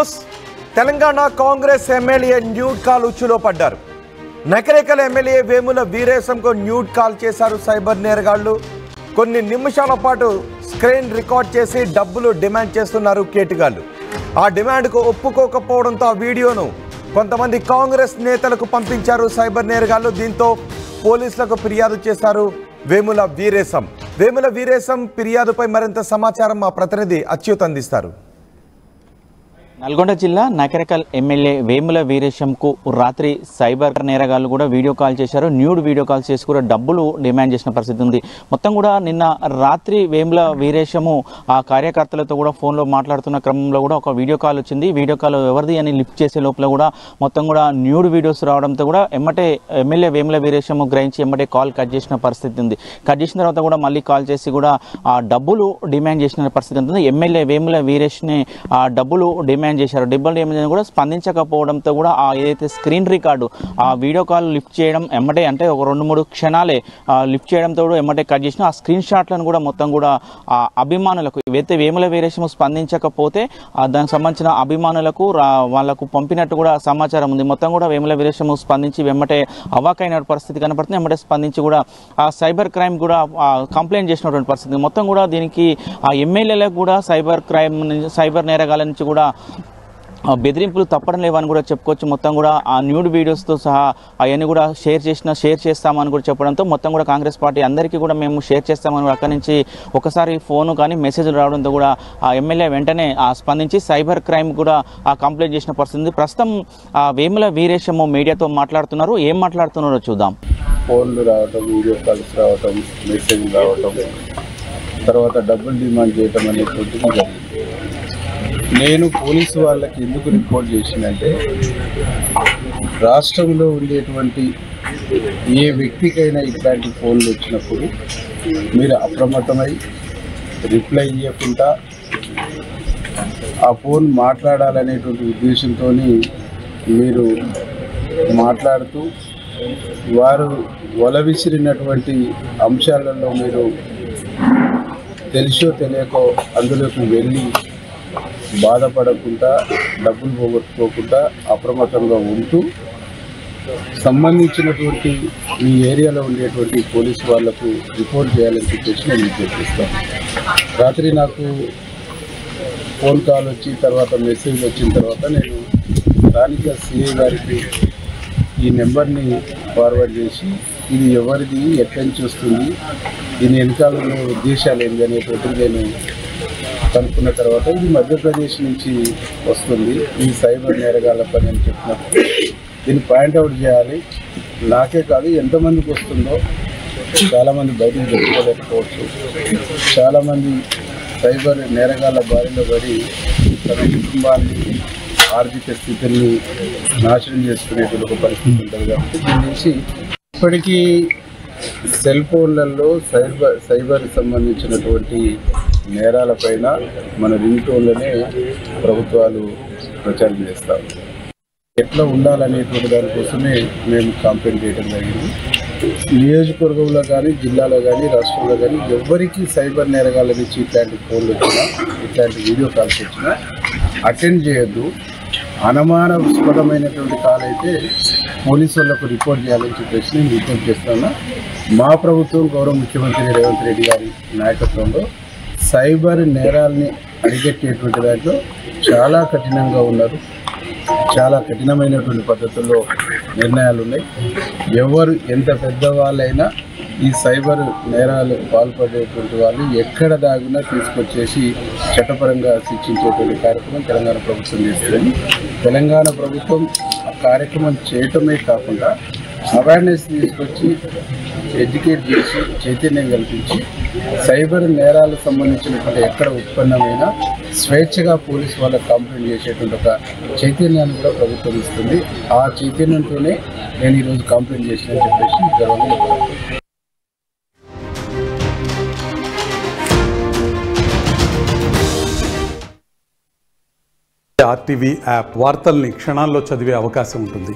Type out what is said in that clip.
News Telangana Congress MLA nude call ఉచ్చులో పడ్డారు. Nakrekal MLA Vemula వీరేశంకు న్యూడ్ కాల్ చేశారు సైబర్ నేరగాళ్లు. కొన్ని నిమిషాల పాటు స్క్రీన్ రికార్డ్ చేసి డబ్బులు డిమాండ్ చేస్తున్నారు కేటుగాళ్లు. ఆ డిమాండ్కు ఒప్పుకోకపోవడంతో ఆ వీడియోను కొంతమంది కాంగ్రెస్ నేతలకు పంపించారు సైబర్ నేరగాళ్లు. దీంతో పోలీసులకు ఫిర్యాదు చేశారు వేముల వీరేశం ఫిర్యాదుపై మరింత సమాచారం మా ప్రతినిధి అచ్యుత్ అందిస్తారు. నల్గొండ జిల్లా నకరేకల్ ఎమ్మెల్యే వేముల వీరేశంకు రాత్రి సైబర్ నేరగాళ్లు కూడా వీడియో కాల్ చేశారు. న్యూడ్ వీడియో కాల్ చేసి కూడా డబ్బులు డిమాండ్ చేసిన పరిస్థితి ఉంది. మొత్తం కూడా నిన్న రాత్రి వేముల వీరేశము ఆ కార్యకర్తలతో కూడా ఫోన్లో మాట్లాడుతున్న క్రమంలో కూడా ఒక వీడియో కాల్ వచ్చింది. వీడియో కాల్ ఎవరిది అని లిఫ్ట్ చేసే లోపల కూడా మొత్తం కూడా న్యూడ్ వీడియోస్ రావడంతో కూడా ఎమ్మటే ఎమ్మెల్యే వేముల వీరేశము గ్రహించి ఎమ్మటే కాల్ కట్ చేసిన పరిస్థితి ఉంది. కట్ చేసిన తర్వాత కూడా మళ్ళీ కాల్ చేసి కూడా ఆ డబ్బులు డిమాండ్ చేసిన పరిస్థితి ఉంటుంది. ఎమ్మెల్యే వేముల వీరేష్ని ఆ డబ్బులు డిమాండ్ చేశారు. డబ్బులు డిమాండ్ కూడా స్పందించకపోవడంతో కూడా ఆ ఏదైతే స్క్రీన్ రికార్డు ఆ వీడియో కాల్ లిఫ్ట్ చేయడం ఎమ్మటే అంటే ఒక 2-3 క్షణాలే లిఫ్ట్ చేయడంతో కూడా ఎమ్మటే కట్ చేసిన ఆ స్క్రీన్ షాట్లను కూడా మొత్తం కూడా ఆ అభిమానులకు ఏదైతే వేముల వీరేశము స్పందించకపోతే దానికి సంబంధించిన అభిమానులకు వాళ్లకు పంపినట్టు కూడా సమాచారం ఉంది. మొత్తం కూడా వేముల వీరేశము స్పందించి వెమ్మటే అవాకైన పరిస్థితి కనపడుతుంది. ఎమ్మటే స్పందించి కూడా ఆ సైబర్ క్రైమ్ కూడా కంప్లైంట్ చేసినటువంటి పరిస్థితి. మొత్తం కూడా దీనికి ఆ ఎమ్మెల్యేలకు కూడా సైబర్ నేరగాల నుంచి కూడా బెదిరింపులు తప్పడం లేవని కూడా చెప్పుకోవచ్చు. మొత్తం కూడా ఆ న్యూడ్ వీడియోస్తో సహా అవన్నీ కూడా షేర్ చేస్తామని కూడా చెప్పడంతో మొత్తం కూడా కాంగ్రెస్ పార్టీ అందరికీ కూడా మేము షేర్ చేస్తామని అక్కడి నుంచి ఒకసారి ఫోను కానీ మెసేజ్లు రావడంతో కూడా ఆ ఎమ్మెల్యే వెంటనే స్పందించి సైబర్ క్రైమ్ కూడా కంప్లైంట్ చేసిన పరిస్థితి. ప్రస్తుతం వేముల వీరేశము మీడియాతో మాట్లాడుతున్నారు. ఏం మాట్లాడుతున్నారో చూద్దాం. ఫోన్లు రావటం, వీడియో కాల్స్ రావటం, మెసేజ్లు రావటం, తర్వాత డబ్బులు డిమాండ్ చేయటం అనేటువంటిది జరిగింది. నేను పోలీసు వాళ్ళకి ఎందుకు రిపోర్ట్ చేసినంటే రాష్ట్రంలో ఉండేటువంటి ఏ వ్యక్తికైనా ఇట్లాంటి ఫోన్లు వచ్చినప్పుడు మీరు అప్రమత్తమై రిప్లై ఇవ్వకుండా ఆ ఫోన్ మాట్లాడాలనేటువంటి ఉద్దేశంతో మీరు మాట్లాడుతూ వారు వల విసిరినటువంటి అంశాలలో మీరు తెలిసో తెలియకో అందులోకి వెళ్ళి బాధపడకుండా డబ్బులు పోగొట్టుకోకుండా అప్రమత్తంగా ఉంటూ సంబంధించినటువంటి మీ ఏరియాలో ఉండేటువంటి పోలీసు వాళ్లకు రిపోర్ట్ చేయాలని చెప్పేసి నేను విజ్ఞప్తిస్తాను. రాత్రి నాకు ఫోన్ కాల్ వచ్చి తర్వాత మెసేజ్ వచ్చిన తర్వాత నేను స్థానిక సిఐ గారికి ఈ నెంబర్ని ఫార్వర్డ్ చేసి ఇది ఎవరిది, ఎక్కడి నుంచి వస్తుంది, దీని వెనకాలలో ఉద్దేశాలు ఏంటి అనేటువంటిది నేను కనుక్కున్న తర్వాత ఇది మధ్యప్రదేశ్ నుంచి వస్తుంది, ఈ సైబర్ నేరగాళ్ల పని అని చెప్పినప్పుడు దీన్ని పాయింట్అవుట్ చేయాలి. నాకే కాదు ఎంతమందికి వస్తుందో చాలామంది బయటకు తెచ్చుకోలేకపోవచ్చు. చాలామంది సైబర్ నేరగాళ్ల బారిలో పడి తన కుటుంబాన్ని ఆర్థిక స్థితిని నాశనం చేసుకునేటువంటి ఒక పరిస్థితి ఉంటుంది. కాబట్టి దీని నుంచి ఇప్పటికీ సెల్ ఫోన్లలో సైబర్ సంబంధించినటువంటి నేరాలపైన మన రింగ్ టోన్లనే ప్రభుత్వాలు ప్రచారం చేస్తాము. ఎట్లా ఉండాలనేటువంటి దానికోసమే మేము కంప్లైంట్ చేయడం జరిగింది. నియోజకవర్గంలో కానీ, జిల్లాలో కానీ, రాష్ట్రంలో కానీ ఎవరికి సైబర్ నేరగాళ్ళ నుంచి ఇట్లాంటి ఫోన్లు వచ్చినా, ఇట్లాంటి వీడియో కాల్స్ వచ్చినా అటెండ్ చేయొద్దు. అనుమానాస్పదమైనటువంటి కాల్ అయితే పోలీసు వాళ్ళకు రిపోర్ట్ చేయాలని చెప్పేసి నేను విజ్ఞప్తి చేస్తున్నా. మా ప్రభుత్వం గౌరవ ముఖ్యమంత్రి రేవంత్ రెడ్డి గారి నాయకత్వంలో సైబర్ నేరాలని అరికట్టేటువంటి దాంట్లో చాలా కఠినంగా ఉన్నారు. చాలా కఠినమైనటువంటి పద్ధతుల్లో నిర్ణయాలు ఉన్నాయి. ఎవరు ఎంత పెద్దవాళ్ళైనా ఈ సైబర్ నేరాలకు పాల్పడేటువంటి వాళ్ళు ఎక్కడ దాగున్నా తీసుకొచ్చేసి చట్టపరంగా శిక్షించేటువంటి కార్యక్రమం తెలంగాణ ప్రభుత్వం చేస్తుంది. తెలంగాణ ప్రభుత్వం ఆ కార్యక్రమం చేయటమే కాకుండా అవేర్నెస్ తీసుకొచ్చి ఎడ్యుకేట్ చేసి చైతన్యం కల్పించి సైబర్ నేరాలకు సంబంధించినటువంటి ఎక్కడ ఉత్పన్నమైనా స్వేచ్ఛగా పోలీసు వాళ్ళకి కంప్లైంట్ చేసేటువంటి ఒక చైతన్యాన్ని కూడా ప్రభుత్వం ఇస్తుంది. ఆ చైతన్యంతోనే నేను ఈరోజు కంప్లైంట్ చేసినని చెప్పేసి గర్వంగా RTV యాప్ వార్తల్ని క్షణాల్లో చదివే అవకాశం ఉంటుంది.